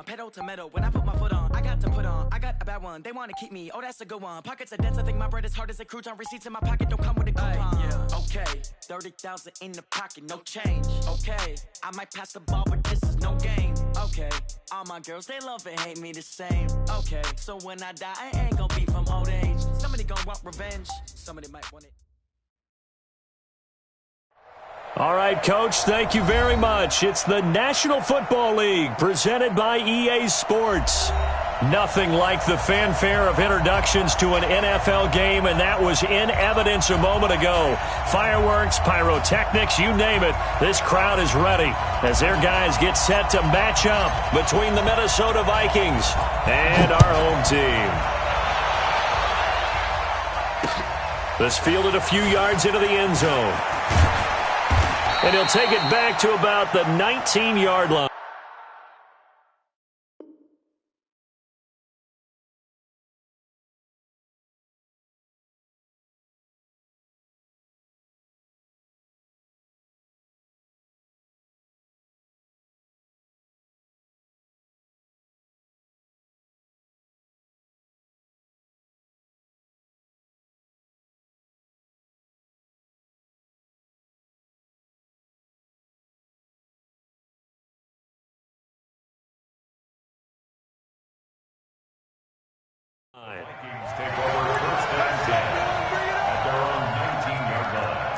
on, pedal to metal. When I put my foot on, I got to put on. I got a bad one, they want to keep me. Oh, that's a good one. Pockets are dense, I think my bread is hard as a crouton. Receipts in my pocket don't come with a coupon. Yeah, okay, 30,000 in the pocket, no change. Okay, I might pass the ball, but this is no game. Okay, all my girls, they love and hate me the same. Okay, so when I die, I ain't gonna be from old age. Somebody gonna want revenge, somebody might want it. All right, Coach, thank you very much. It's the National Football League presented by EA Sports. Nothing like the fanfare of introductions to an NFL game, and that was in evidence a moment ago. Fireworks, pyrotechnics, you name it. This crowd is ready as their guys get set to match up between the Minnesota Vikings and our home team. This fielded a few yards into the end zone. And he'll take it back to about the 19-yard line. Vikings take over first and 10 at their own 19-yard line.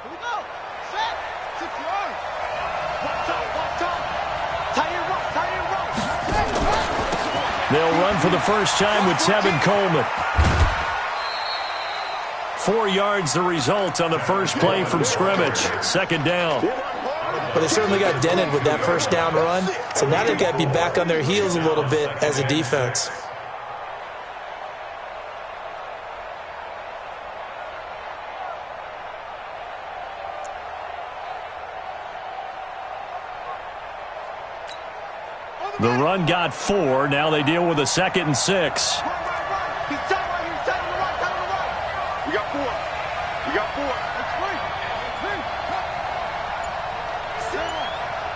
Here we go. Set. 6 yards. Watch out. Tight end rock. They'll run for the first time with Tevin Coleman. 4 yards the result on the first play from scrimmage. Second down. Well, they certainly got dented with that first down run. So now they've got to be back on their heels a little bit as a defense. The run got 4. Now they deal with a 2nd and 6. He's tight on the right. We got 4.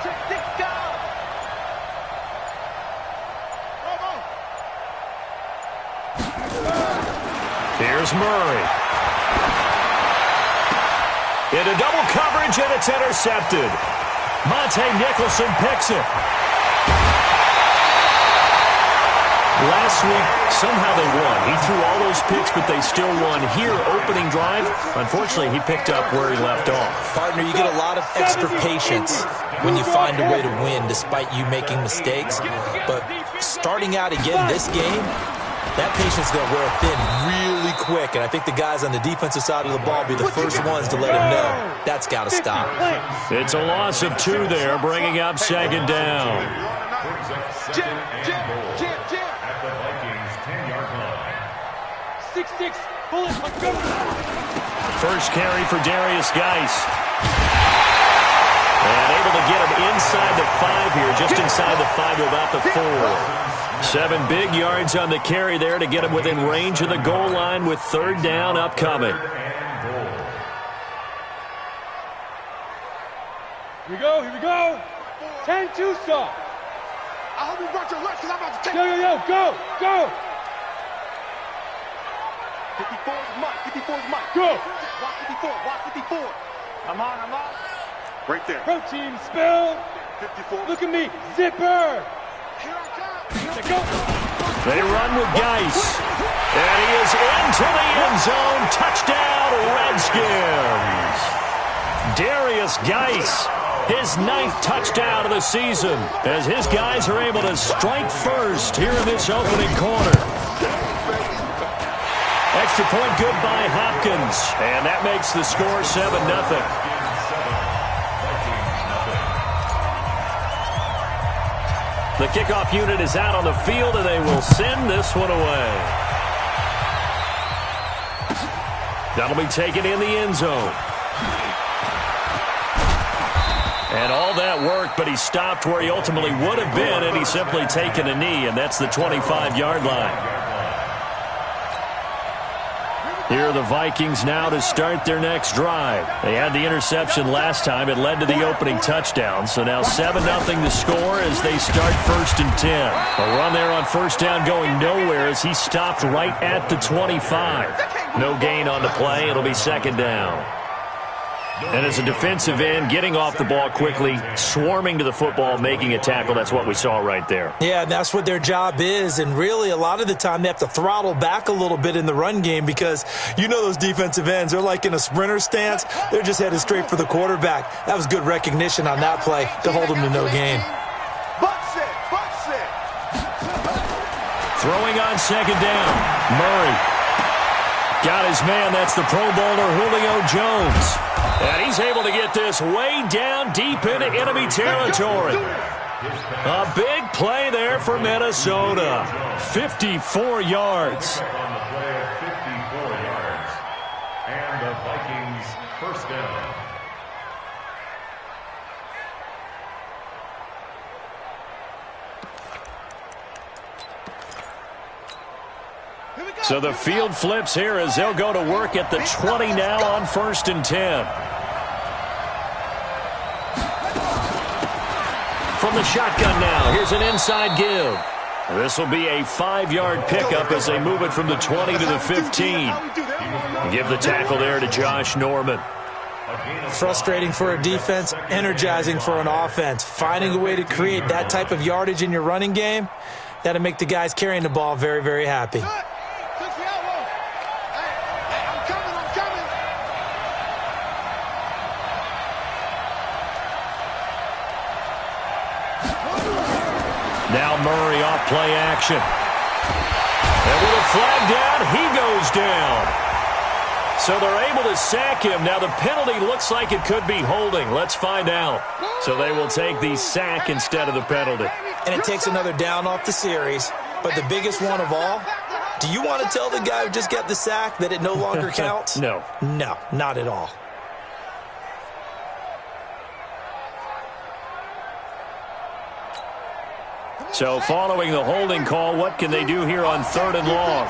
Six down. Here's Murray. Into double coverage, and it's intercepted. Monte Nicholson picks it. Last week, somehow they won. He threw all those picks, but they still won. Here, opening drive, unfortunately, he picked up where he left off. Partner, you get a lot of extra patience when you find a way to win despite you making mistakes. But starting out again this game, that patience is going to wear thin really quick. And I think the guys on the defensive side of the ball will be the first ones to let him know that's got to stop. It's a loss of 2 there, bringing up 2nd down. At the Vikings 10-yard line. 6-6. Bullet. First carry for Darius Geis. And able to get him inside the 5 here, just inside the 5 to about the 4. 7 big yards on the carry there to get him within range of the goal line with 3rd down upcoming. Here we go. 10-2 stop. I hope you brought your left because I'm about to take it. Go. 54 is Mike. Go. Watch 54. I'm on. Right there. Protein spill. 54. Look at me. Zipper. Here I come. Go. They run with Geis. And he is into the end zone. Touchdown, Redskins. Darius Geis. His 9th touchdown of the season as his guys are able to strike first here in this opening quarter. Extra point good by Hopkins, and that makes the score 7-0. The kickoff unit is out on the field, and they will send this one away. That'll be taken in the end zone. And all that work, but he stopped where he ultimately would have been, and he's simply taken a knee, and that's the 25-yard line. Here are the Vikings now to start their next drive. They had the interception last time. It led to the opening touchdown. So now 7-0 to score as they start 1st and 10. A run there on first down going nowhere as he stopped right at the 25. No gain on the play. It'll be 2nd down. And as a defensive end, getting off the ball quickly, swarming to the football, making a tackle, that's what we saw right there. Yeah, and that's what their job is. And really, a lot of the time, they have to throttle back a little bit in the run game because you know those defensive ends, they're like in a sprinter stance. They're just headed straight for the quarterback. That was good recognition on that play to hold them to no gain. Throwing on 2nd down, Murray. Got his man, that's the Pro Bowler Julio Jones. And he's able to get this way down deep into enemy territory. A big play there for Minnesota. 54 yards. On the play of 54 yards. And the Vikings 1st down. So the field flips here as they'll go to work at the 20 now on 1st and 10. From the shotgun now, here's an inside give. This will be a 5-yard pickup as they move it from the 20 to the 15. Give the tackle there to Josh Norman. Frustrating for a defense, energizing for an offense. Finding a way to create that type of yardage in your running game, that'll make the guys carrying the ball very, very happy. Now Murray off play action. And with a flag down, he goes down. So they're able to sack him. Now the penalty looks like it could be holding. Let's find out. So they will take the sack instead of the penalty. And it takes another down off the series. But the biggest one of all, do you want to tell the guy who just got the sack that it no longer counts? No. No, not at all. So following the holding call, what can they do here on 3rd and long?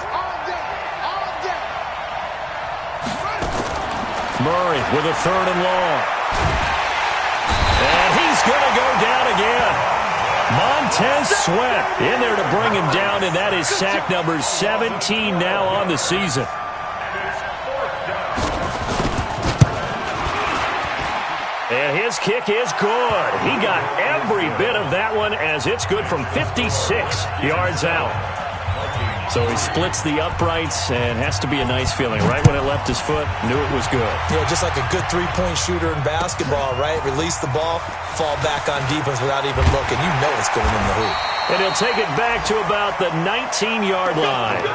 Murray with a 3rd and long. And he's going to go down again. Montez Sweat in there to bring him down, and that is sack number 17 now on the season. And his kick is good. He got every bit of that one as it's good from 56 yards out. So he splits the uprights and has to be a nice feeling. Right when it left his foot, knew it was good. Yeah, just like a good three-point shooter in basketball, right? Release the ball, fall back on defense without even looking. You know it's going in the hoop. And he'll take it back to about the 19-yard line.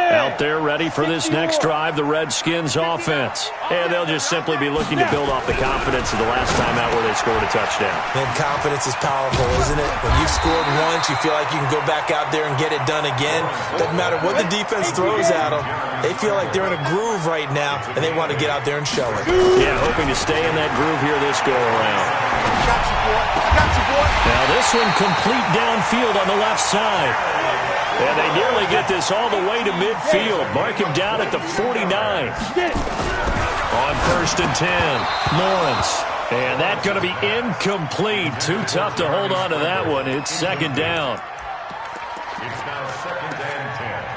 Out there ready for this next drive, the Redskins offense. And they'll just simply be looking to build off the confidence of the last time out where they scored a touchdown. And confidence is powerful, isn't it? When you've scored once, you feel like you can go back out there and get it done again. Doesn't matter what the defense throws at them. They feel like they're in a groove right now, and they want to get out there and show it. Yeah, hoping to stay in that groove here this go-around. Got you, boy. I got you, boy. Now this one complete downfield on the left side. And they nearly get this all the way to midfield. Mark him down at the 49. On 1st and 10, Lawrence. And that's going to be incomplete. Too tough to hold on to that one. It's 2nd down. It's now 2nd and 10.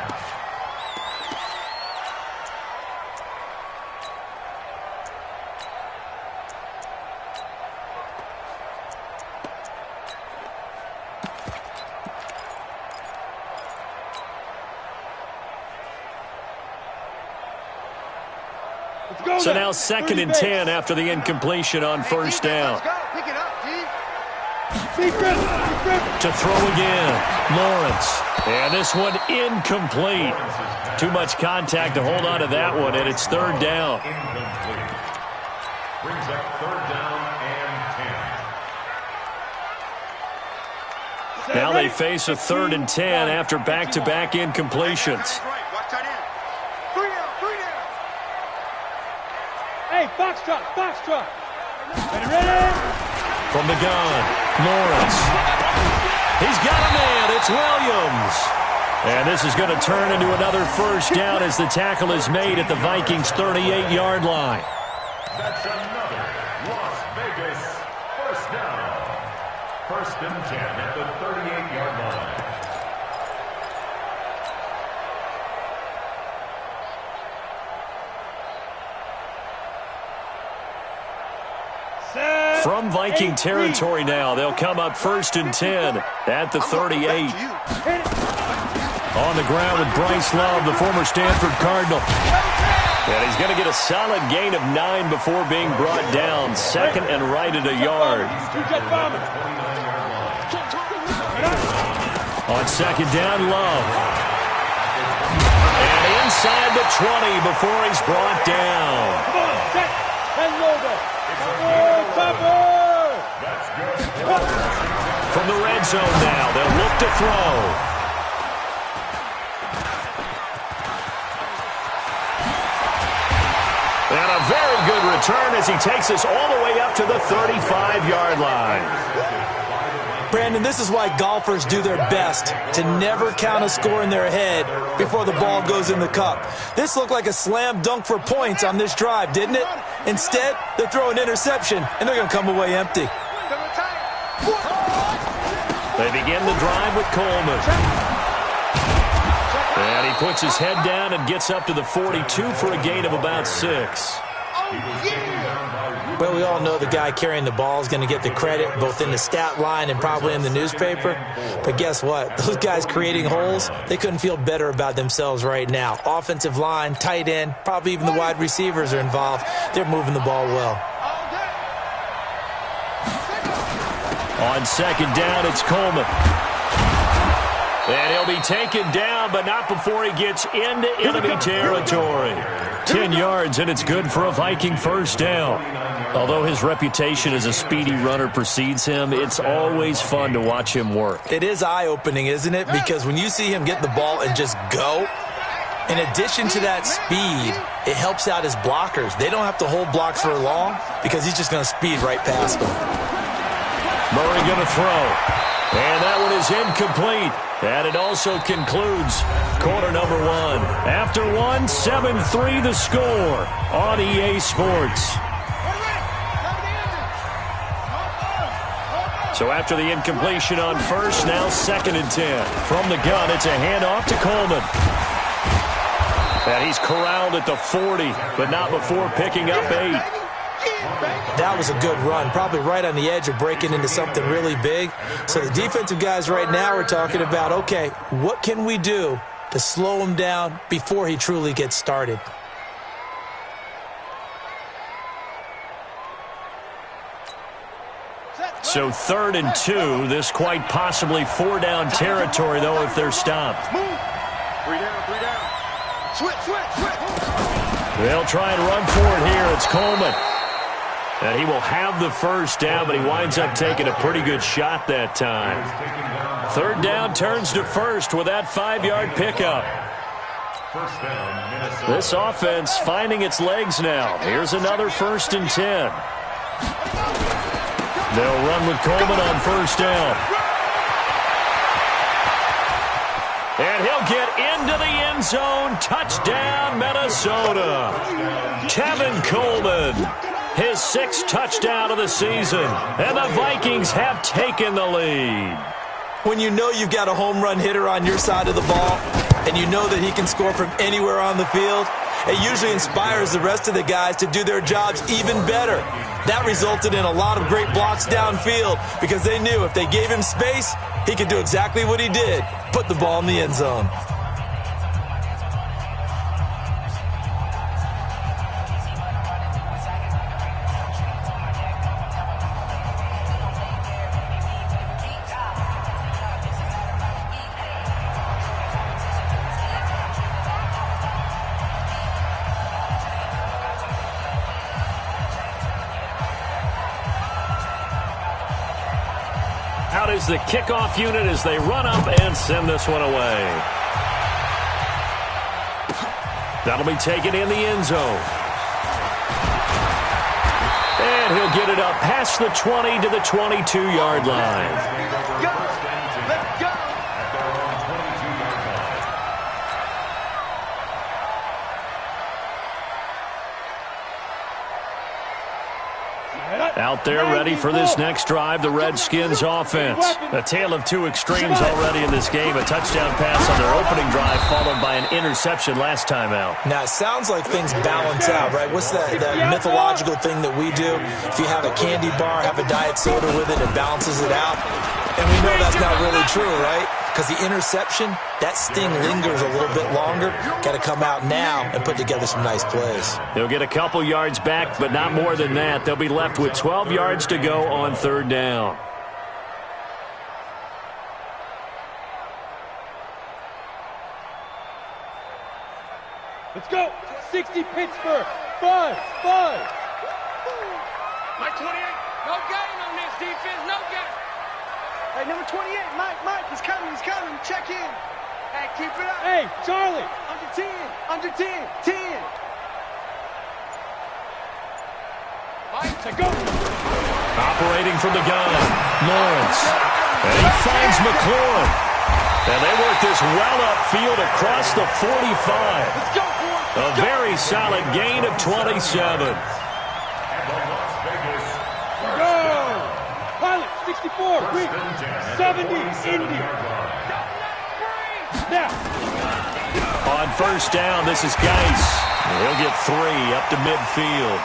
So now 2nd and 10 after the incompletion on 1st down. To throw again, Lawrence. And this one incomplete. Too much contact to hold on to that one, and it's 3rd down. Incomplete. Brings up 3rd down and Now they face a 3rd and 10 after back-to-back incompletions. Hey, foxtrot, foxtrot. Ready? From the gun, Lawrence. He's got a man. It's Williams. And this is going to turn into another first down as the tackle is made at the Vikings' 38-yard line. That's another Las Vegas first down. 1st and 10 at the 38-yard line. From Viking territory now, they'll come up 1st and 10 at the 38. On the ground with Bryce Love, the former Stanford Cardinal. And he's going to get a solid gain of 9 before being brought down. 2nd and right at a yard. On 2nd down, Love. And inside the 20 before he's brought down. Come on, set and logo. From the red zone now, they'll look to throw. And a very good return as he takes us all the way up to the 35-yard line. Brandon, this is why golfers do their best to never count a score in their head before the ball goes in the cup. This looked like a slam dunk for points on this drive, didn't it? Instead, they throw an interception, and they're going to come away empty. They begin the drive with Coleman. And he puts his head down and gets up to the 42 for a gain of about 6. Well, we all know the guy carrying the ball is going to get the credit both in the stat line and probably in the newspaper. But guess what? Those guys creating holes, they couldn't feel better about themselves right now. Offensive line, tight end, probably even the wide receivers are involved. They're moving the ball well. On 2nd down, it's Coleman. And he'll be taken down, but not before he gets into enemy territory. 10 yards, and it's good for a Viking first down. Although his reputation as a speedy runner precedes him, it's always fun to watch him work. It is eye-opening, isn't it? Because when you see him get the ball and just go, in addition to that speed, it helps out his blockers. They don't have to hold blocks for long because he's just going to speed right past them. Murray going to throw. And that one is incomplete. And it also concludes quarter number 1. After 1, 7-3 the score on EA Sports. So after the incompletion on first, now 2nd and 10. From the gun, it's a handoff to Coleman. And he's corralled at the 40, but not before picking up 8. That was a good run, probably right on the edge of breaking into something really big. So the defensive guys right now are talking about, okay, what can we do to slow him down before he truly gets started? So 3rd and 2, this quite possibly 4-down territory, though, if they're stopped. 3 down, 3 down. Switch. They'll try and run for it here. It's Coleman. And he will have the first down, but he winds up taking a pretty good shot that time. 3rd down turns to 1st with that 5-yard pickup. This offense finding its legs now. Here's another 1st and 10. They'll run with Coleman on 1st down. And he'll get into the end zone. Touchdown, Minnesota. Tevin Coleman. His 6th touchdown of the season. And the Vikings have taken the lead. When you know you've got a home run hitter on your side of the ball, and you know that he can score from anywhere on the field, it usually inspires the rest of the guys to do their jobs even better. That resulted in a lot of great blocks downfield because they knew if they gave him space, he could do exactly what he did, put the ball in the end zone. is the kickoff unit as they run up and send this one away. That'll be taken in the end zone. And he'll get it up past the 20 to the 22-yard line. Let's go. Out there ready for this next drive, the Redskins offense. A tale of two extremes already in this game. A touchdown pass on their opening drive followed by an interception last time out. Now, it sounds like things balance out, right? What's that mythological thing that we do? If you have a candy bar, have a diet soda with it, it balances it out. And we know that's not really true, right? Because the interception, that sting lingers a little bit longer. Got to come out now and put together some nice plays. They'll get a couple yards back, but not more than that. They'll be left with 12 yards to go on third down. Let's go. 60 Pittsburgh. 5. Mike 28. No game on this defense. No game. Hey, number 28, Mike, he's coming. Check in. Hey, keep it up. Hey, Charlie. Under 10. Mike, To go. Operating from the gun, Lawrence. And he finds McLaurin. And they work this well upfield across the 45. Let's go, boys. A very solid gain of 27. And the Las Vegas Go. Pilot, 64. Green. 70. Indy. Now. On first down, this is Geis. He'll get 3 up to midfield.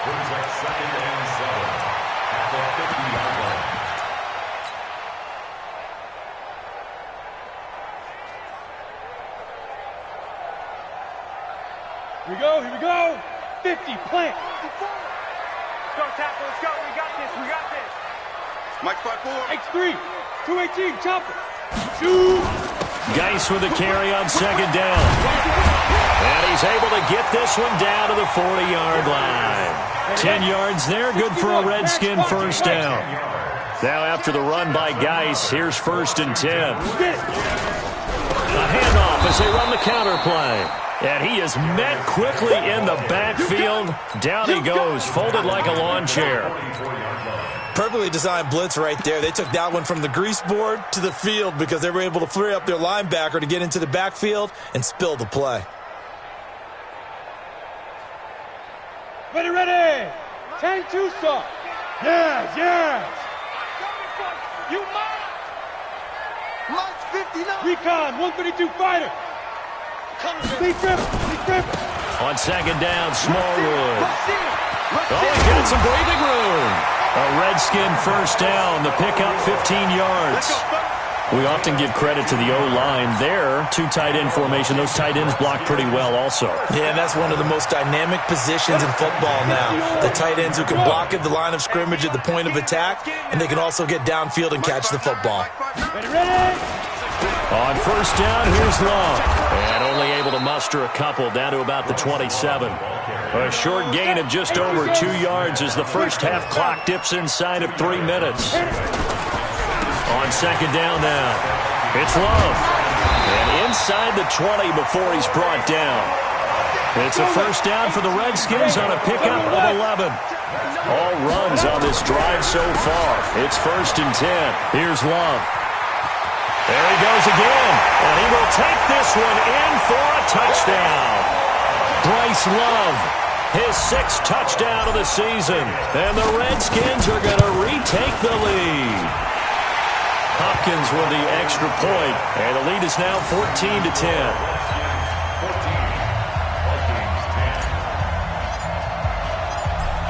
brings up 2nd and 7 at the 50-yard line. Here we go. 50, plant. let's go, tackle. Let's go. We got this. Mike 5-4. X3. 218, chopper. Shoot. Geis with a carry on second down. And he's able to get this one down to the 40-yard line. 10 yards there, good for a Redskin first down. Now after the run by Geis, here's 1st and 10. A handoff as they run the counter play. And he is met quickly in the backfield. Down he goes, folded like a lawn chair. Perfectly designed blitz right there. They took that one from the grease board to the field because they were able to free up their linebacker to get into the backfield and spill the play. Ready. 10-2 stop. Yes. You mine. Mike's 59. Recon, 132 fighter. Lee Griffin. On second down, Smallwood. Oh, he got some breathing room. A Redskin first down. The pickup 15 yards. We often give credit to the O-line there. 2 tight end formation. Those tight ends block pretty well also. Yeah, and that's one of the most dynamic positions in football now. The tight ends who can block at the line of scrimmage at the point of attack, and they can also get downfield and catch the football. Ready. On first down, here's Love. And only able to muster a couple down to about the 27. A short gain of just over 2 yards as the first half clock dips inside of 3 minutes. On second down now, it's Love. And inside the 20 before he's brought down. It's a first down for the Redskins on a pickup of 11. All runs on this drive so far. It's 1st and 10. Here's Love. There he goes again, and he will take this one in for a touchdown. Bryce Love, his 6th touchdown of the season, and the Redskins are going to retake the lead. Hopkins with the extra point, and the lead is now 14-10.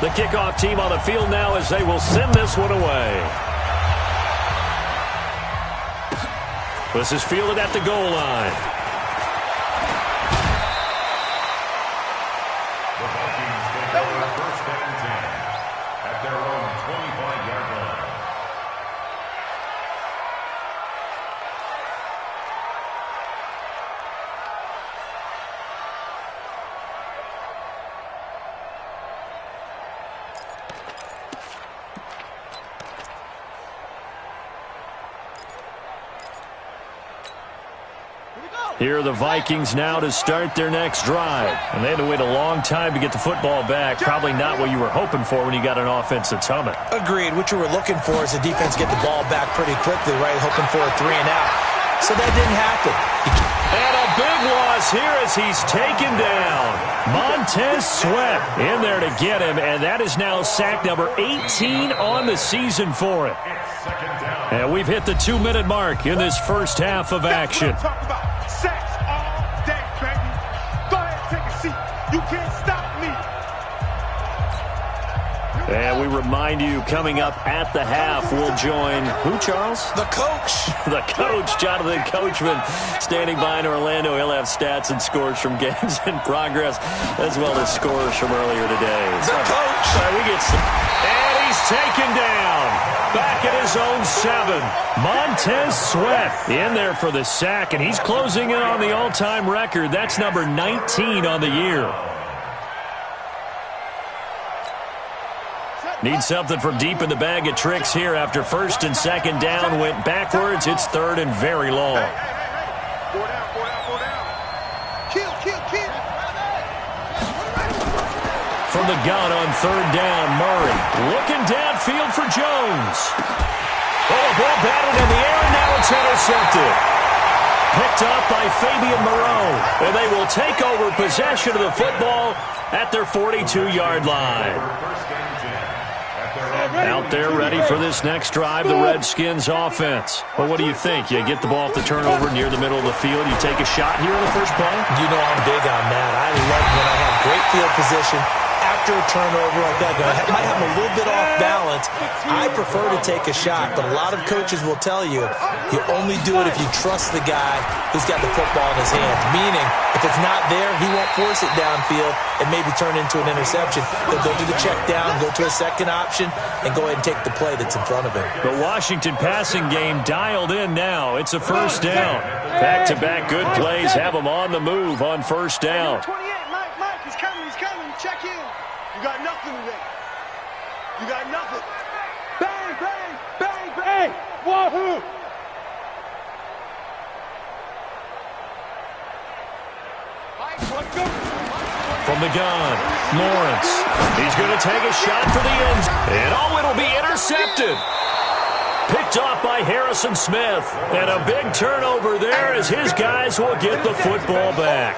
The kickoff team on the field now as they will send this one away. This is fielded at the goal line. The Vikings take over 1st and 10 at their own 25-yard line. Here are the Vikings now to start their next drive. And they had to wait a long time to get the football back. Probably not what you were hoping for when you got an offense that's humming. Agreed. What you were looking for is the defense get the ball back pretty quickly, right? Hoping for a 3 and out. So that didn't happen. And a big loss here as he's taken down. Montez Sweat in there to get him, and that is now sack number 18 on the season for him. And we've hit the 2-minute mark in this first half of action. Sacks all day, baby. Go ahead, take a seat. You can't stop me. And we remind you, coming up at the half, we'll join who, Charles? The coach. The coach, Jonathan Coachman, standing by in Orlando. He'll have stats and scores from games in progress, as well as scores from earlier today. The coach. We get some, and he's taken down. Back at his own 7. Montez Sweat in there for the sack, and he's closing in on the all-time record. That's number 19 on the year. Need something from deep in the bag of tricks here after first and second down went backwards. It's third and very long. Hey. Go down, go down, go down. Kill, kill, kill. From the gun on third down, Murray looking downfield for Jones. Oh, a ball batted in the air, and now it's intercepted. Picked up by Fabian Moreau, and they will take over possession of the football at their 42-yard line. Out there ready for this next drive, the Redskins offense. Well, what do you think? You get the ball off the turnover near the middle of the field, you take a shot here in the first play? You know I'm big on that. I love when I have great field position after a turnover like that. I might have a little bit off balance. I prefer to take a shot, but a lot of coaches will tell you only do it if you trust the guy who's got the football in his hands. Meaning, if it's not there, he won't force it downfield and maybe turn into an interception. He'll go to the check down, go to a second option, and go ahead and take the play that's in front of him. The Washington passing game dialed in now. It's a first down. Back-to-back good plays have them on the move on first down. 28, Mike, he's coming. Check in. You got nothing today. You got nothing. Bang, bang, bang, bang. Wahoo! From the gun, Lawrence. He's going to take a shot for the end. And it'll be intercepted. Picked off by Harrison Smith. And a big turnover there as his guys will get the football back.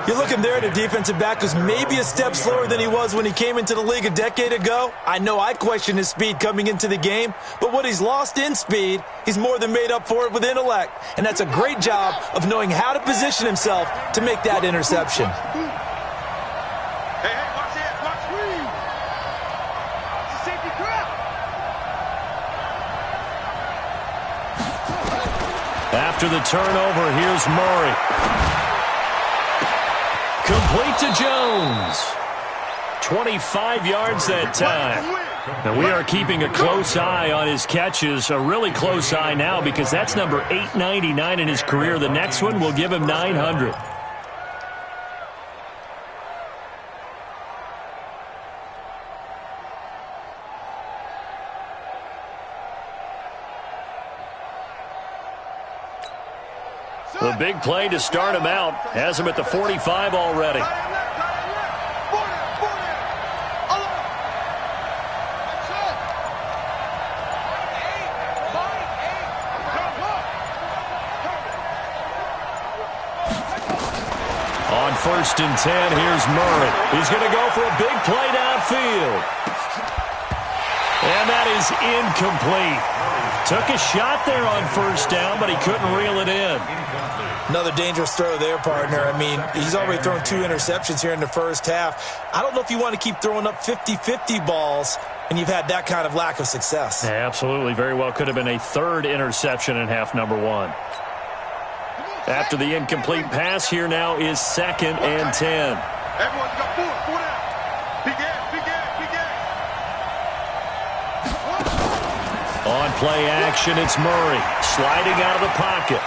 You're looking there at a defensive back who's maybe a step slower than he was when he came into the league a decade ago. I know I questioned his speed coming into the game, but what he's lost in speed, he's more than made up for it with intellect. And that's a great job of knowing how to position himself to make that interception. Hey, watch it, watch me. It's a safety crowd. After the turnover, here's Murray. Complete to Jones. 25 yards that time. Now we are keeping a close eye on his catches, a really close eye now because that's number 899 in his career. The next one will give him 900. The big play to start him out has him at the 45 already. On first and 10, here's Murray. He's going to go for a big play downfield. And that is incomplete. Took a shot there on first down, but he couldn't reel it in. Another dangerous throw there, partner. I mean, he's already thrown 2 interceptions here in the first half. I don't know if you want to keep throwing up 50-50 balls when you've had that kind of lack of success. Yeah, absolutely. Very well could have been a third interception in half number 1. After the incomplete pass, here now is second and 10. Everyone's got 4 down. Big ass, big ass, big ass. On play action, it's Murray sliding out of the pocket.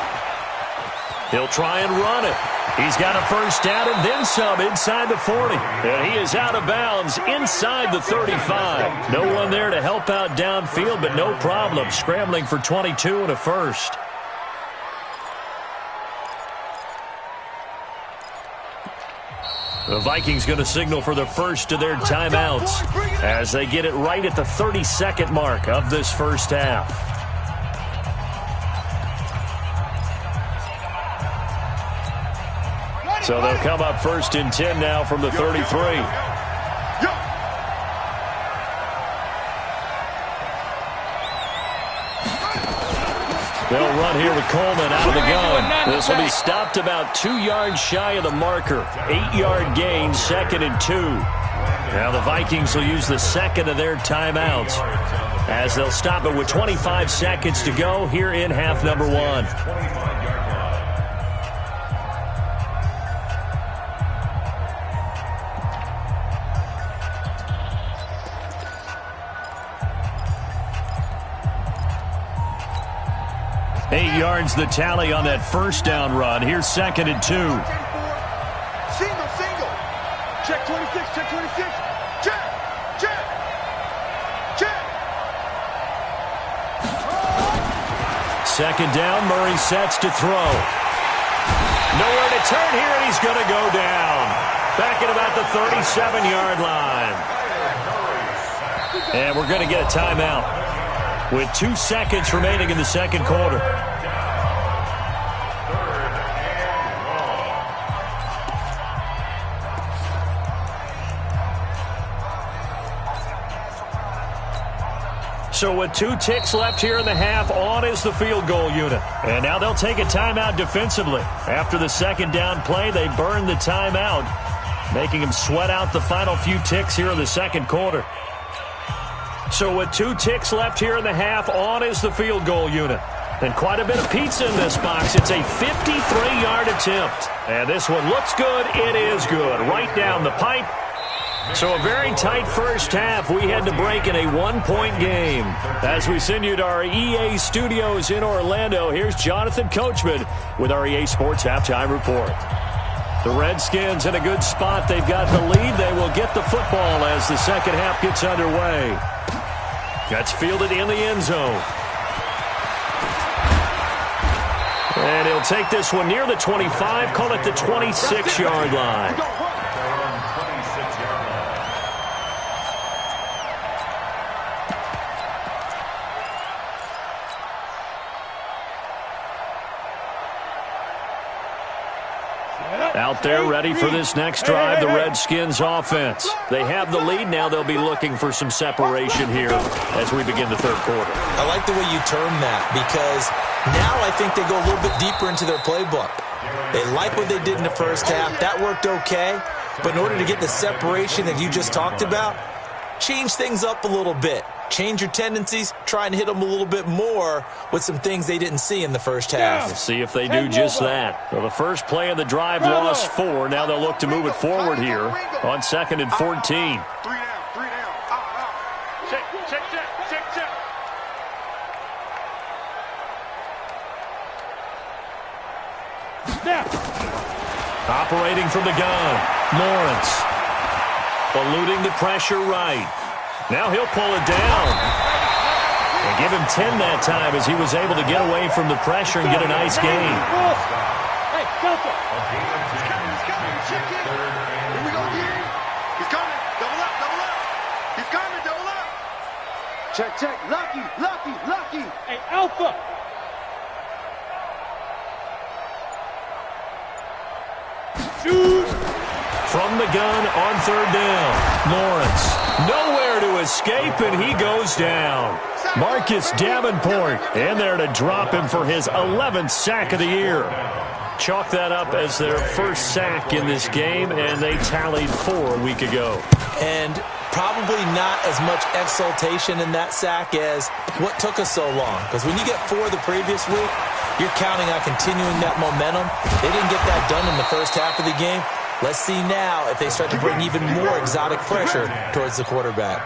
He'll try and run it. He's got a first down and then some inside the 40. And he is out of bounds inside the 35. No one there to help out downfield, but no problem. Scrambling for 22 and a first. The Vikings going to signal for the first of their timeouts as they get it right at the 30-second mark of this first half. So they'll come up first and 10 now from the 33. They'll run here with Coleman out of the gun. This will be stopped about 2 yards shy of the marker. 8-yard gain, 2nd and 2. Now the Vikings will use the second of their timeouts as they'll stop it with 25 seconds to go here in half number 1. 8 yards the tally on that first down run. Here's 2nd and 2. Single. Check 26, check 26. Check. 2nd down, Murray sets to throw. Nowhere to turn here, and he's going to go down. Back at about the 37-yard line. And we're going to get a timeout with 2 seconds remaining in the second quarter. So with 2 ticks left here in the half, on is the field goal unit. And now they'll take a timeout defensively. After the second down play, they burn the timeout, making them sweat out the final few ticks here in the second quarter. So with 2 ticks left here in the half, on is the field goal unit. And quite a bit of pizza in this box. It's a 53-yard attempt. And this one looks good. It is good. Right down the pipe. So a very tight first half. We had to break in a 1-point game. As we send you to our EA studios in Orlando, here's Jonathan Coachman with our EA Sports Halftime Report. The Redskins in a good spot. They've got the lead. They will get the football as the second half gets underway. That's fielded in the end zone. And he'll take this one near the 25, call it the 26-yard line. Out there ready for this next drive, the Redskins offense. They have the lead. Now they'll be looking for some separation here as we begin the third quarter. I like the way you term that because now I think they go a little bit deeper into their playbook. They like what they did in the first half. That worked okay. But in order to get the separation that you just talked about, change things up a little bit. Change your tendencies, try and hit them a little bit more with some things they didn't see in the first half. We'll see if they do just that. Well, the first play of the drive lost 4. Now they'll look to move it forward here on 2nd and 14. 3 down. Check. Operating from the gun, Lawrence. Eluding the pressure right. Now he'll pull it down. And give him 10 that time as he was able to get away from the pressure and get a nice gain. Hey, Delta. He's coming. Check in. Here we go again. He's coming. Double up. He's coming. Double up. Check. Lucky. Hey, Alpha. Shoot. From the gun on 3rd down, Lawrence. Nowhere to escape, and he goes down. Marcus Davenport in there to drop him for his 11th sack of the year. Chalk that up as their first sack in this game, and they tallied 4 a week ago. And probably not as much exultation in that sack as what took us so long. Because when you get 4 the previous week, you're counting on continuing that momentum. They didn't get that done in the first half of the game. Let's see now if they start to bring even more exotic pressure towards the quarterback.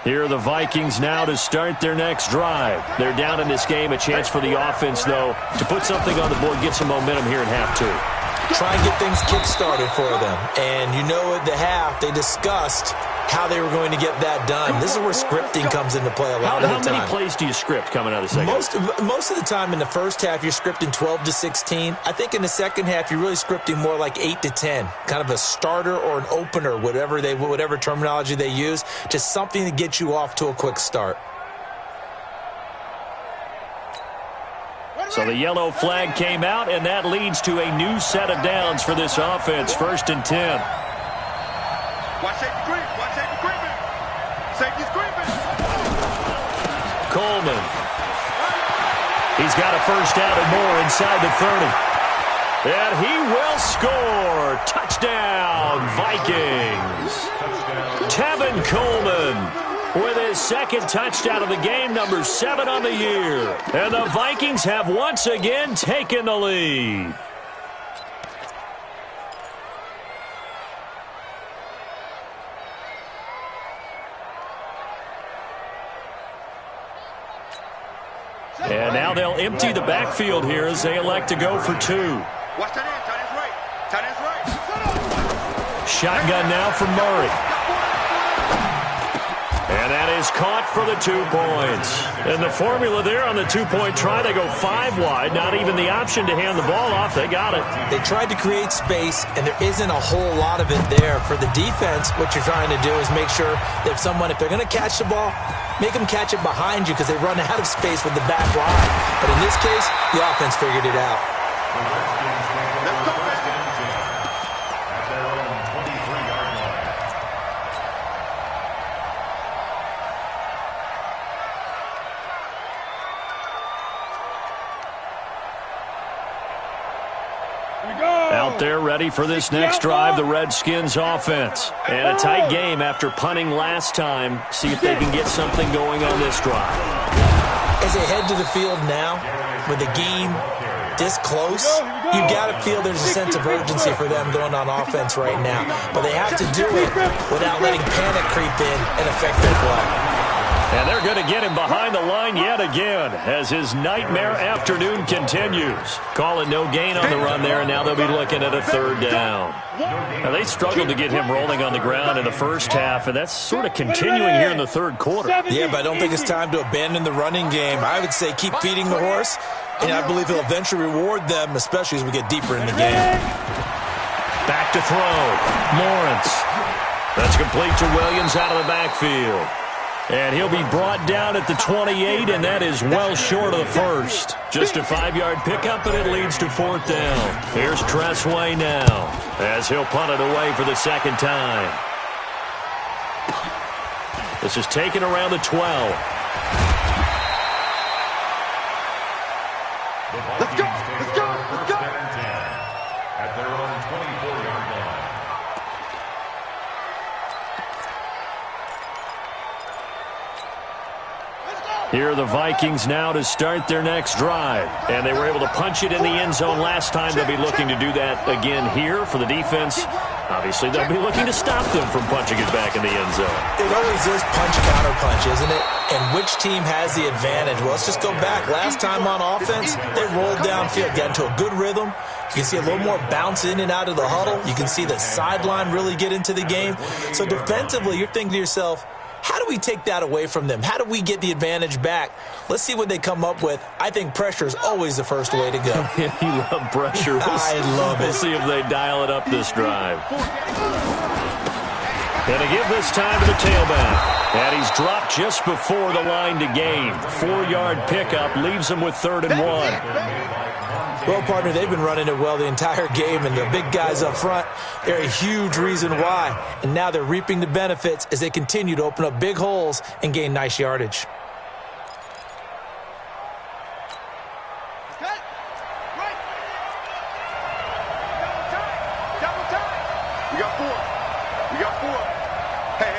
Here are the Vikings now to start their next drive. They're down in this game. A chance for the offense, though, to put something on the board, get some momentum here in half 2. try and get things kick-started for them. And you know at the half, they discussed how they were going to get that done. This is where scripting comes into play a lot of the time. How many plays do you script coming out of the second? Most of the time in the first half, you're scripting 12 to 16. I think in the second half, you're really scripting more like 8 to 10. Kind of a starter or an opener, whatever terminology they use. Just something to get you off to a quick start. So the yellow flag came out, and that leads to a new set of downs for this offense. 1st and 10. Watch safety creep. Watch safety creeping. Safety's creeping. Coleman. He's got a first down and more inside the 30. And he will score. Touchdown, Vikings. Tevin Coleman with his second touchdown of the game, number 7 on the year. And the Vikings have once again taken the lead. And now they'll empty the backfield here as they elect to go for 2. Watch tight end. Tight end's right. Tight end's right. Shotgun now from Murray. And that is caught for the 2 points. And the formula there on the 2-point try, they go 5 wide. Not even the option to hand the ball off. They got it. They tried to create space, and there isn't a whole lot of it there. For the defense, what you're trying to do is make sure that if they're going to catch the ball, make them catch it behind you because they run out of space with the back line. But in this case, the offense figured it out. Let's go, man. At their own 23-yard line. Out there ready for this next drive, the Redskins offense. And a tight game after punting last time. See if they can get something going on this drive. As they head to the field now, with the game this close, you got to feel there's a sense of urgency for them going on offense right now. But they have to do it without letting panic creep in and affect their play. And they're going to get him behind the line yet again as his nightmare afternoon continues. Calling no gain on the run there, and now they'll be looking at a 3rd down. Now, they struggled to get him rolling on the ground in the first half, and that's sort of continuing here in the 3rd quarter. Yeah, but I don't think it's time to abandon the running game. I would say keep feeding the horse, and I believe he'll eventually reward them, especially as we get deeper in the game. Back to throw. Lawrence. That's complete to Williams out of the backfield. And he'll be brought down at the 28, and that is well short of the first. Just a 5-yard pickup, and it leads to 4th down. Here's Tressway now as he'll punt it away for the 2nd time. This is taken around the 12. Let's go. Let's go. Let's go. At their own 24-yard line. Here are the Vikings now to start their next drive. And they were able to punch it in the end zone last time. They'll be looking to do that again here for the defense. Obviously, they'll be looking to stop them from punching it back in the end zone. It always is punch-counter-punch, isn't it? And which team has the advantage? Well, let's just go back. Last time on offense, they rolled downfield, got into a good rhythm. You can see a little more bounce in and out of the huddle. You can see the sideline really get into the game. So defensively, you're thinking to yourself, how do we take that away from them? How do we get the advantage back? Let's see what they come up with. I think pressure is always the first way to go. You love pressure. I love it. We'll see if they dial it up this drive. Going to give this time to the tailback. And he's dropped just before the line to gain. 4-yard pickup leaves him with 3rd and 1. Well, partner, they've been running it well the entire game, and the big guys up front, they're a huge reason why. And now they're reaping the benefits as they continue to open up big holes and gain nice yardage. We got 4. We got 4. Hey.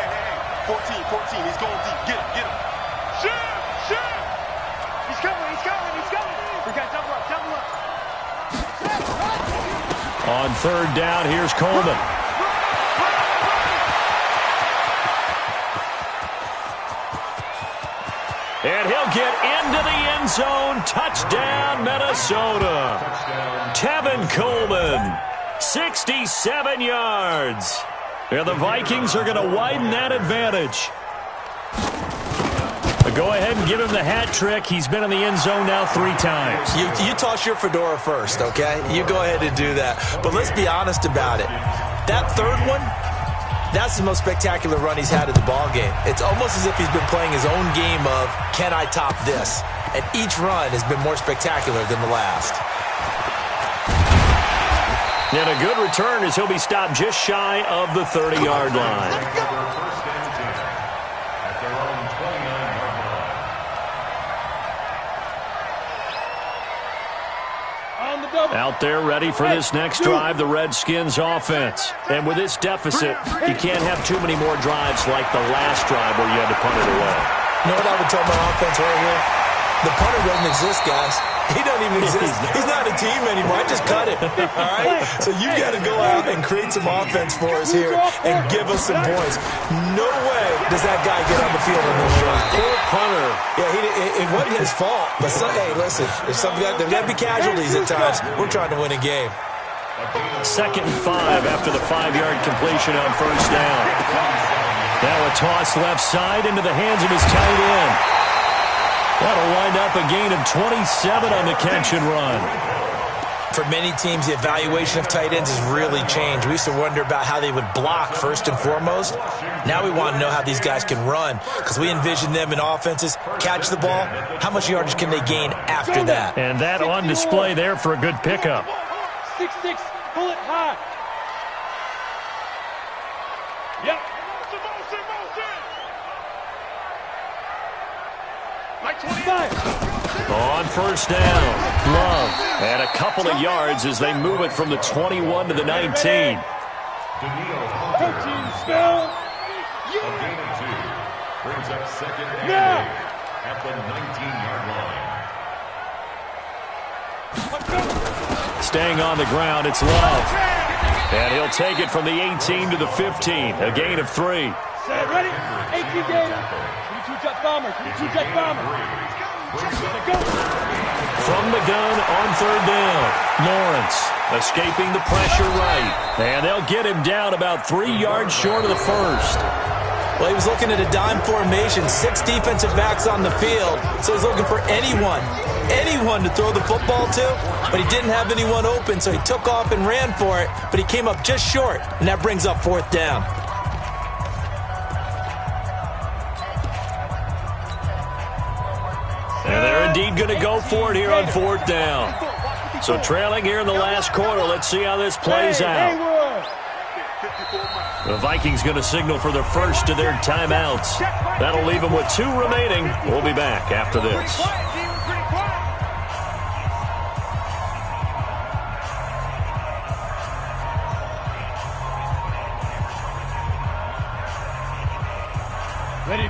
14. He's going deep. Get him. Shoot. He's coming. We got double up. On 3rd down, here's Coleman. And he'll they'll get into the end zone. Touchdown, Minnesota. Tevin Coleman, 67 yards. And the Vikings are going to widen that advantage. Go ahead and give him the hat trick. He's been in the end zone now 3 times. You toss your fedora first, okay? You go ahead and do that. But let's be honest about it. That third one, that's the most spectacular run he's had in the ballgame. It's almost as if he's been playing his own game of, can I top this? And each run has been more spectacular than the last. And a good return as he'll be stopped just shy of the 30-yard line. Out there ready for this next drive, the Redskins offense. And with this deficit, you can't have too many more drives like the last drive where you had to punt it away. You know what I would tell my offense right here? The punter doesn't exist, guys. He doesn't even exist. He's not a team anymore. I just cut it. All right? So you've got to go out and create some offense for us here and give us some points. No way does that guy get on the field in this run. Poor punter. Yeah, it wasn't his fault. But, hey, listen, there's got to be casualties at times. We're trying to win a game. 2nd and 5 after the 5-yard completion on first down. Now a toss left side into the hands of his tight end. That'll wind up a gain of 27 on the catch and run. For many teams, the evaluation of tight ends has really changed. We used to wonder about how they would block first and foremost. Now we want to know how these guys can run because we envision them in offenses, catch the ball. How much yardage can they gain after that? And that on display there for a good pickup. 6-6, pull it high. Yep. On first down, Love and a couple of yards as they move it from the 21 to the 19. Protein spell. A gain of 2. Brings up 2nd and 8 at the 19-yard line. Staying on the ground, it's Love. And he'll take it from the 18 to the 15, a gain of 3. Set, ready? 18 gainer. 22-jet bomber. 22-jet bomber. From the gun on third down, Lawrence escaping the pressure right. And they'll get him down about 3 yards short of the first. Well, he was looking at a dime formation, 6 defensive backs on the field. So he's looking for anyone to throw the football to. But he didn't have anyone open, so he took off and ran for it. But he came up just short, and that brings up 4th down. And they're indeed going to go for it here on 4th down. So trailing here in the last quarter. Let's see how this plays out. The Vikings going to signal for the first of their timeouts. That'll leave them with 2 remaining. We'll be back after this.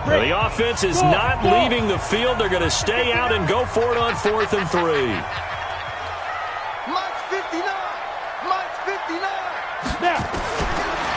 The offense is not leaving the field. They're going to stay out and go for it on 4th and 3. Mike's 59. Mike's 59. Snap.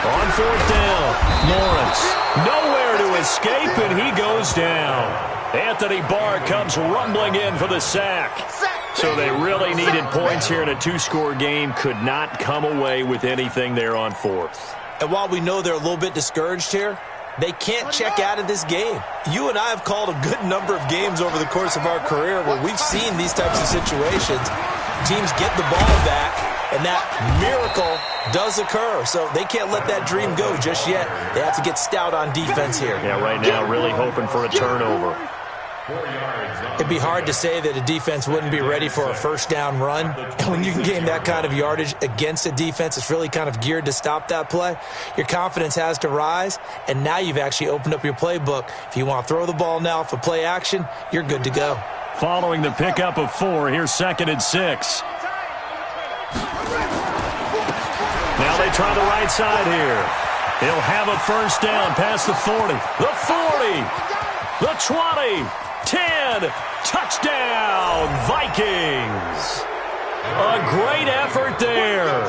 On 4th down, Lawrence nowhere to escape, and he goes down. Anthony Barr comes rumbling in for the sack. So they really needed points here in a 2-score game. Could not come away with anything there on 4th. And while we know they're a little bit discouraged here, they can't check out of this game. You and I have called a good number of games over the course of our career where we've seen these types of situations. Teams get the ball back, and that miracle does occur. So they can't let that dream go just yet. They have to get stout on defense here. Yeah, right now really hoping for a turnover. It'd be hard to say that a defense wouldn't be ready for a first down run. And when you can gain that kind of yardage against a defense that's really kind of geared to stop that play, your confidence has to rise, and now you've actually opened up your playbook. If you want to throw the ball now for play action, you're good to go. Following the pickup of 4, here's 2nd and 6. Now they try the right side here. He'll have a first down past the 40, the 40, the 20. 10, touchdown, Vikings. A great effort there.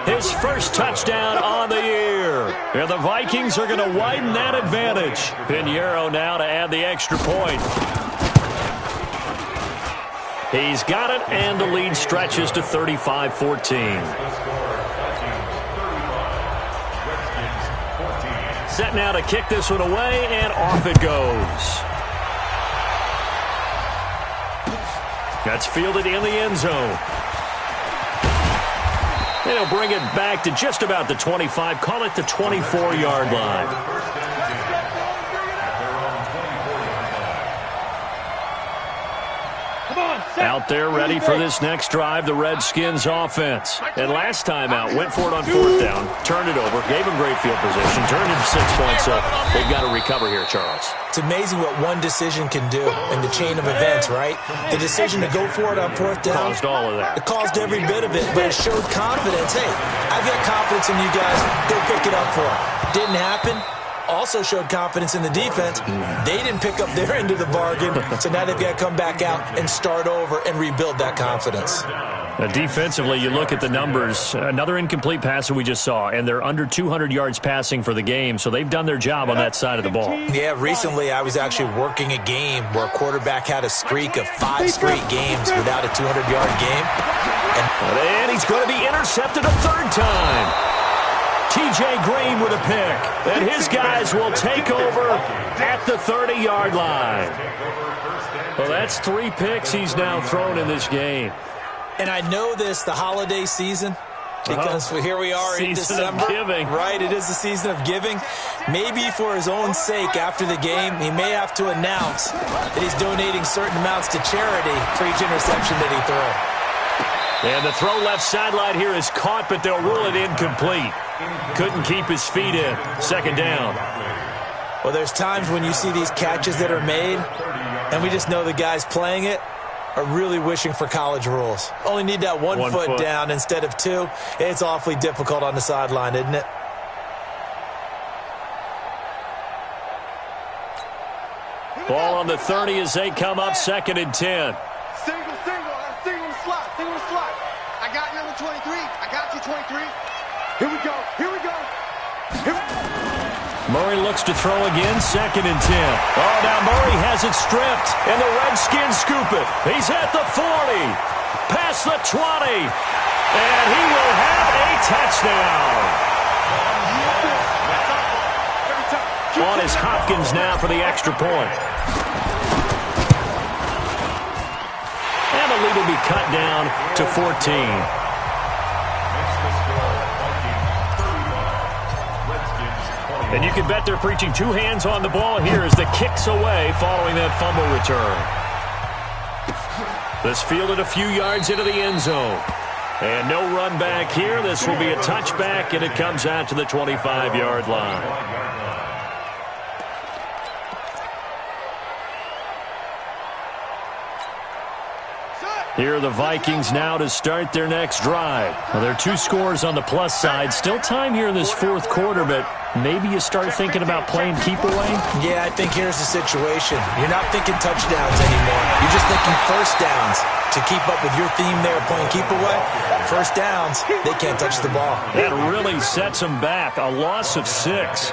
His first touchdown on the year. And the Vikings are going to widen that advantage. Pinheiro now to add the extra point. He's got it, and the lead stretches to 35-14. Set now to kick this one away, and off it goes. That's fielded in the end zone. And he'll bring it back to just about the 25, call it the 24-yard line. Out there ready for this next drive, the Redskins offense. And last time out, went for it on fourth down, turned it over, gave them great field position, turned it to 6 points, so they've got to recover here, Charles. It's amazing what one decision can do in the chain of events, right? The decision to go for it on fourth down. Caused all of that. It caused every bit of it, but it showed confidence. Hey, I've got confidence in you guys. Go pick it up for it. Didn't happen. Also showed confidence in the defense. They didn't pick up their end of the bargain, so now they've got to come back out and start over and rebuild that confidence. Defensively, you look at the numbers. Another incomplete pass that we just saw, and they're under 200 yards passing for the game, so they've done their job on that side of the ball. Yeah, recently I was actually working a game where a quarterback had a streak of 5 straight games without a 200-yard game. And he's going to be intercepted a third time. T.J. Green with a pick, and his guys will take over at the 30-yard line. Well, that's 3 picks he's now thrown in this game. And I know this, the holiday season, because here we are in December. Season of giving. Right, it is the season of giving. Maybe for his own sake after the game, he may have to announce that he's donating certain amounts to charity for each interception that he throws. And the throw left sideline here is caught, but they'll rule it incomplete. Couldn't keep his feet in. Second down. Well, there's times when you see these catches that are made, and we just know the guys playing it are really wishing for college rules. Only need that one foot down instead of 2. It's awfully difficult on the sideline, isn't it? Ball on the 30 as they come up, 2nd and 10. Single slot. I got number 23. I got you, 23. Here we go. Murray looks to throw again, 2nd and 10. Oh, now Murray has it stripped, and the Redskins scoop it. He's at the 40, past the 20, and he will have a touchdown. On is Hopkins now for the extra point. And the lead will be cut down to 14. And you can bet they're preaching 2 hands on the ball here as the kick's away following that fumble return. This fielded a few yards into the end zone. And no run back here. This will be a touchback, and it comes out to the 25-yard line. Here are the Vikings now to start their next drive. Well, there are 2 scores on the plus side. Still time here in this 4th quarter, but maybe you start thinking about playing keep away? Yeah, I think here's the situation. You're not thinking touchdowns anymore. You're just thinking first downs. To keep up with your theme there, playing keep away, first downs, they can't touch the ball. That really sets them back. A loss of 6.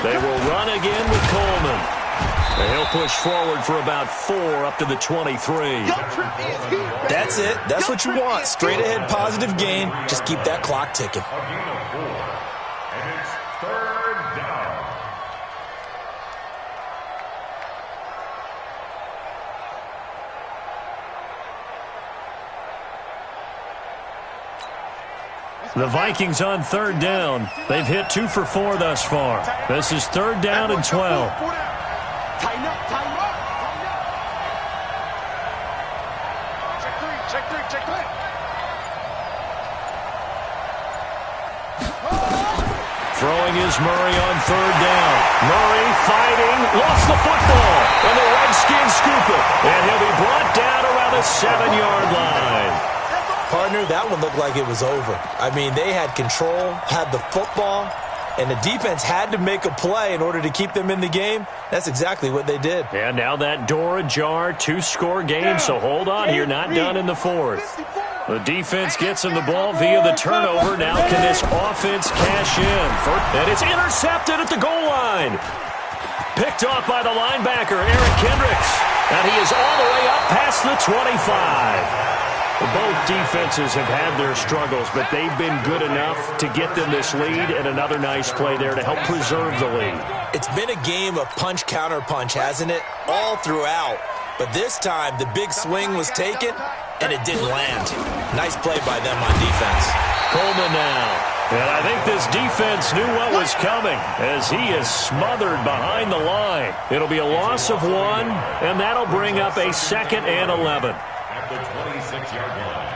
They will run again with Coleman. And he'll push forward for about 4 up to the 23. That's it. That's what you want. Straight ahead, positive gain. Just keep that clock ticking. And it's 3rd down. The Vikings on 3rd down. They've hit 2 for 4 thus far. This is 3rd down and 12. Tighten up. Check three. Throwing is Murray on third down. Murray fighting, lost the football, and the Redskins scoop it. And he'll be brought down around the 7-yard line. Partner, that one looked like it was over. I mean, they had control, had the football, and the defense had to make a play in order to keep them in the game. That's exactly what they did. And now that door ajar, 2-score game, so hold on here, not done in the fourth. The defense gets him the ball via the turnover. Now can this offense cash in? And it's intercepted at the goal line. Picked off by the linebacker, Eric Kendricks. And he is all the way up past the 25. Both defenses have had their struggles, but they've been good enough to get them this lead, and another nice play there to help preserve the lead. It's been a game of punch-counter-punch, hasn't it? All throughout. But this time, the big swing was taken, and it didn't land. Nice play by them on defense. Coleman now. And I think this defense knew what was coming as he is smothered behind the line. It'll be a loss of 1, and that'll bring up a 2nd and 11. At the 26-yard line.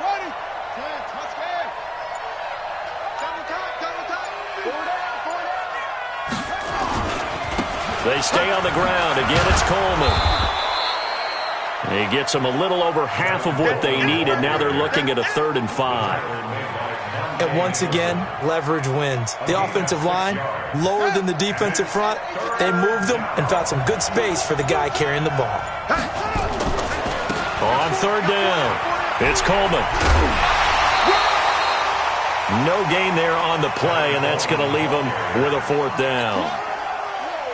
Ready. Let's go. Double time. 4 down. They stay on the ground. Again, it's Coleman. He gets them a little over half of what they needed. Now they're looking at a 3rd and 5. And once again, leverage wins. The offensive line, lower than the defensive front. They moved them and found some good space for the guy carrying the ball. On 3rd down, it's Coleman. No gain there on the play, and that's going to leave them with a 4th down.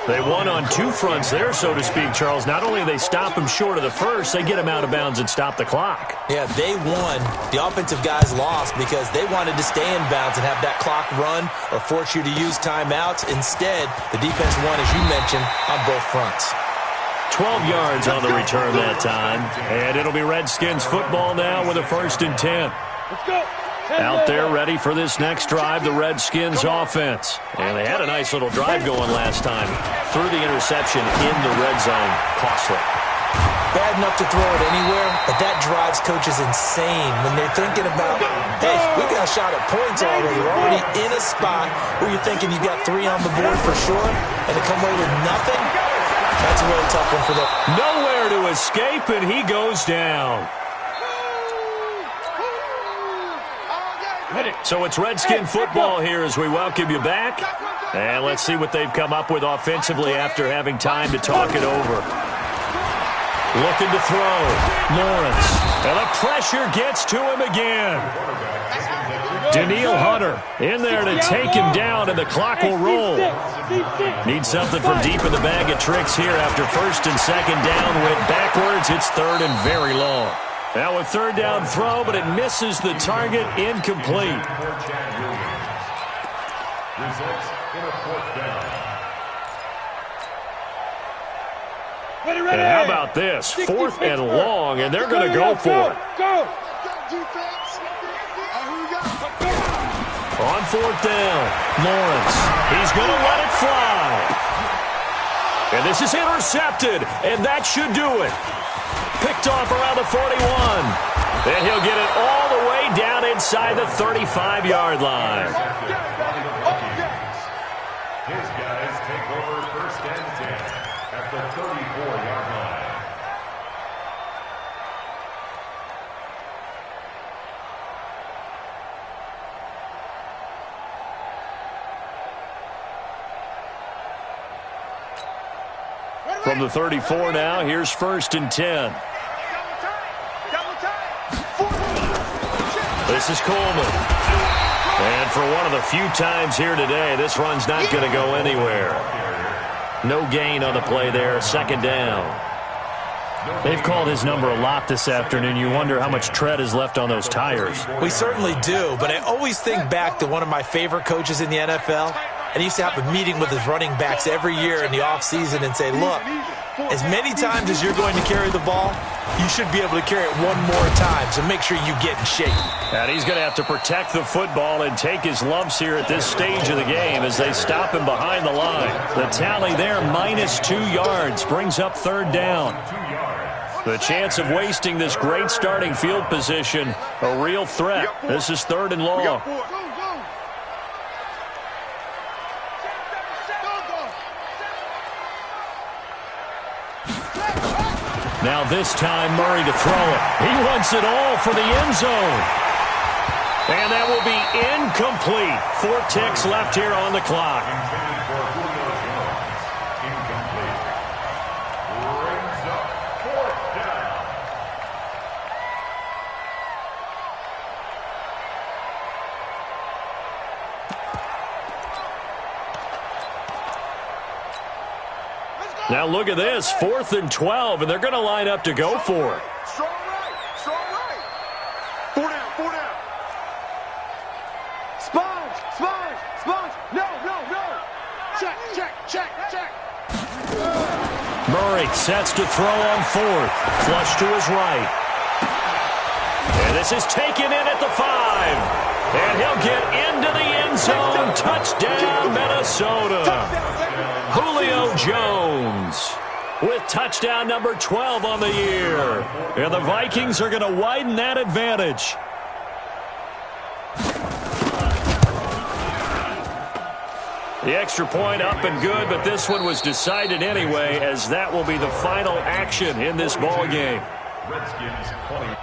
They won on 2 fronts there, so to speak, Charles. Not only do they stop him short of the first, they get him out of bounds and stop the clock. Yeah, they won. The offensive guys lost because they wanted to stay in bounds and have that clock run or force you to use timeouts. Instead, the defense won, as you mentioned, on both fronts. 12 yards on the return that time. And it'll be Redskins football now with a 1st and 10. Let's go. Out there ready for this next drive, the Redskins offense. And they had a nice little drive going last time. Threw the interception in the red zone. Costly. Bad enough to throw it anywhere, but that drives coaches insane when they're thinking about, hey, we got a shot at points already. We're already in a spot where you're thinking you got 3 on the board for sure, and to come away with nothing, that's a really tough one for them. Nowhere to escape, and he goes down. So it's Redskin football here as we welcome you back. And let's see what they've come up with offensively after having time to talk it over. Looking to throw. Lawrence. And the pressure gets to him again. Daniil Hunter in there to take him down, and the clock will roll. Need something from deep in the bag of tricks here after 1st and 2nd down. Went backwards. It's 3rd and very long. Now a 3rd down throw, but it misses the target. Incomplete. Results in a 4th down. And how about this? 4th and long, and they're going to go for it. Go. On 4th down, Lawrence. He's going to let it fly. And this is intercepted, and that should do it. Picked off around the 41. And he'll get it all the way down inside the 35-yard line. His guys take over 1st and 10 at the 34-yard line. From the 34 now, here's 1st and 10. This is Coleman. And for one of the few times here today, this run's not going to go anywhere. No gain on the play there, 2nd down. They've called his number a lot this afternoon. You wonder how much tread is left on those tires. We certainly do, but I always think back to one of my favorite coaches in the NFL. And he used to have a meeting with his running backs every year in the offseason and say, look, as many times as you're going to carry the ball, you should be able to carry it one more time, so make sure you get in shape. And he's going to have to protect the football and take his lumps here at this stage of the game as they stop him behind the line. The tally there, -2 yards, brings up 3rd down. 2 yards. The chance of wasting this great starting field position, a real threat. This is 3rd and long. Now this time Murray to throw it. He wants it all for the end zone. And that will be incomplete. 4 ticks left here on the clock. Now look at this, 4th and 12, and they're going to line up to go for it. Strong right, strong right. 4 down, 4 down. Sponge, sponge, sponge. No, no, no. Check, check, check, check. Murray sets to throw on 4th. Flush to his right. And this is taken in at the 5. And he'll get into the end zone. Touchdown, Minnesota. Julio Jones with touchdown number 12 on the year. And the Vikings are going to widen that advantage. The extra point up and good, but this one was decided anyway, as that will be the final action in this ball game. Redskins 20.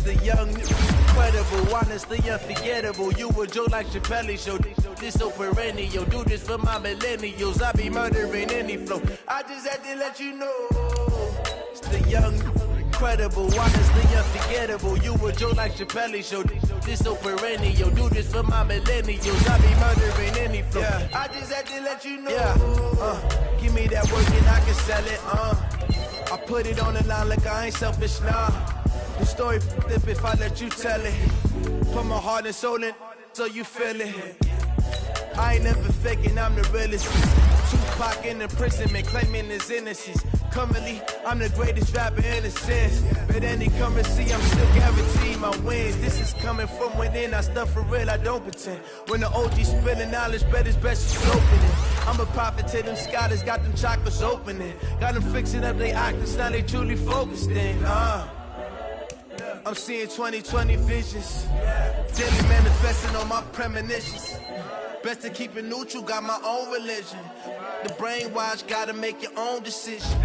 The young, incredible, honestly unforgettable. You were Joe like Chappelle Show. This so perennial, do this for my millennials. I be murdering any flow. I just had to let you know. It's the young, incredible, honestly unforgettable. You a Joe like Chappelle show. This so perennial, do this for my millennials. I be murdering any flow. Yeah. I just had to let you know. Yeah. Give me that work and I can sell it. I put it on the line like I ain't selfish, nah. The story flip if I let you tell it. Put my heart and soul in so you feel it. I ain't never faking, I'm the realest. Tupac in imprisonment, claiming his innocence. Currently, I'm the greatest rapper in a sense. But any currency, I'm still guaranteed my wins. This is coming from within, I stuff for real, I don't pretend. When the OG spilling knowledge, bet it's best to open it. I'm a prophet to them scholars, got them chakras opening. Got them fixing up their octaves, now they truly focused in. I'm seeing 2020 visions. Daily manifesting on my premonitions. Best to keep it neutral, got my own religion. The brainwash, gotta make your own decision.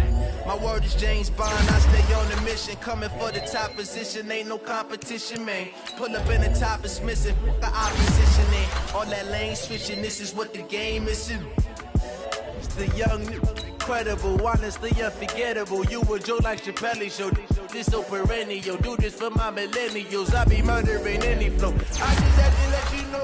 My word is James Bond, I stay on the mission. Coming for the top position, ain't no competition, man. Pull up in the top, it's missing, the opposition ain't. All that lane switching, this is what the game is. It's the young, incredible, honestly unforgettable. You a Joe like Chappelle show. This so perennial, do this for my millennials. I be murdering any flow. I just had to let you know.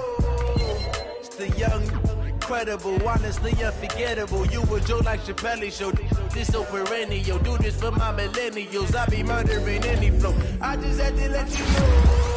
The young, incredible, honestly unforgettable. You a Joe like Chappelle show. This so perennial, do this for my millennials. I be murdering any flow. I just had to let you know.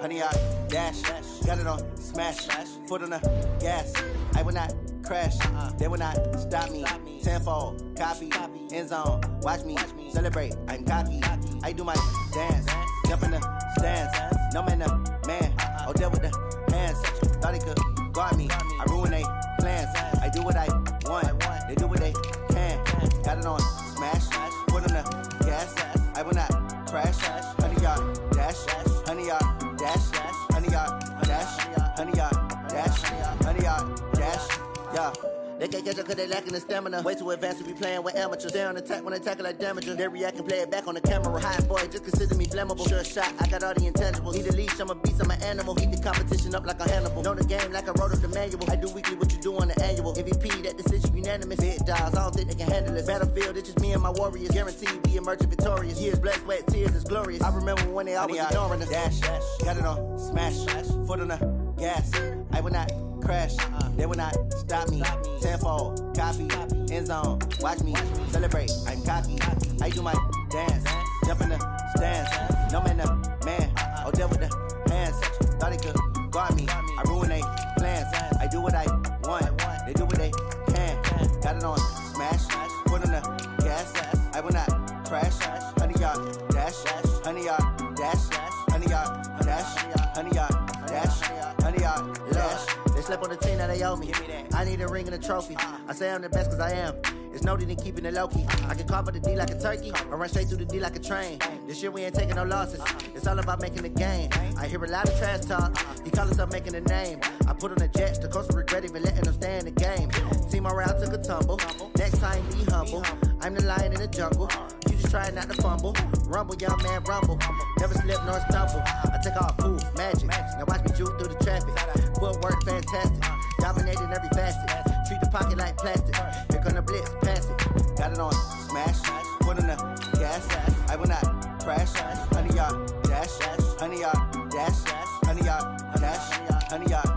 Honey, I dash, got it on smash, foot on the gas. I will not crash, they will not stop me. Tenfold, copy, end zone, watch me celebrate. I'm cocky, I do my dance, jump in the stands. No man, man, oh deal with the hands. Thought he could guard me, I ruin they plans. I do what I want, they do what they can. Got it on smash, foot on the gas. I will not crash, honey, yard dash, honey, yard. Dash, honey yard, dash, honey yard, dash, honey yard, dash, yeah. They can't catch up cause they lacking the stamina. Way too advanced to be playing with amateurs. They on attack when they tackle like damages. They react and play it back on the camera. High boy, just consider me flammable. Sure shot, I got all the intangibles. Need a leash, I'm a beast, I'm an animal. Heat the competition up like a Hannibal. Know the game like I wrote up the manual. I do weekly what you do on the annual. MVP, that decision unanimous. Big dials, I don't think they can handle it. Battlefield, it's just me and my warriors. Guaranteed be emerging victorious. Years, blood, sweat, tears, is glorious. I remember when they always ignoring us. Dash, got it on smash, foot on the gas. I will not crash, they will not stop me. Tenfold, copy, end zone, watch me celebrate. I'm cocky, I do my dance, jump in the stands. No man, man, oh deal with the hands. Thought he could guard me, I ruin they plans. I do what I want, they do what they can. Got it on smash, foot on the gas. I will not crash, honey yard dash, honey yard dash, honey yard dash, honey yard dash, honey yard dash. They slept on the team, now they owe me. I need a ring and a trophy. I say I'm the best cause I am. It's no need in keeping it low-key. I can carve for the D like a turkey, or run straight through the D like a train. This year we ain't taking no losses. It's all about making the game. I hear a lot of trash talk. He call himself making a name. I put on the jets, the coach regret even letting them stay in the game. Team morale took a tumble. Next time be humble. I'm the lion in the jungle. You just trying not to fumble. Rumble, young man, rumble. Never slip nor stumble. I take off, poof, magic. Now watch me juke through the traffic. Footwork fantastic. Dominating every facet. Treat the pocket like plastic. Here come the blitz, pass it. Got it on smash. Foot on the gas. I will not crash. Honey yard dash. Honey yard dash. Honey yard dash. Honey yard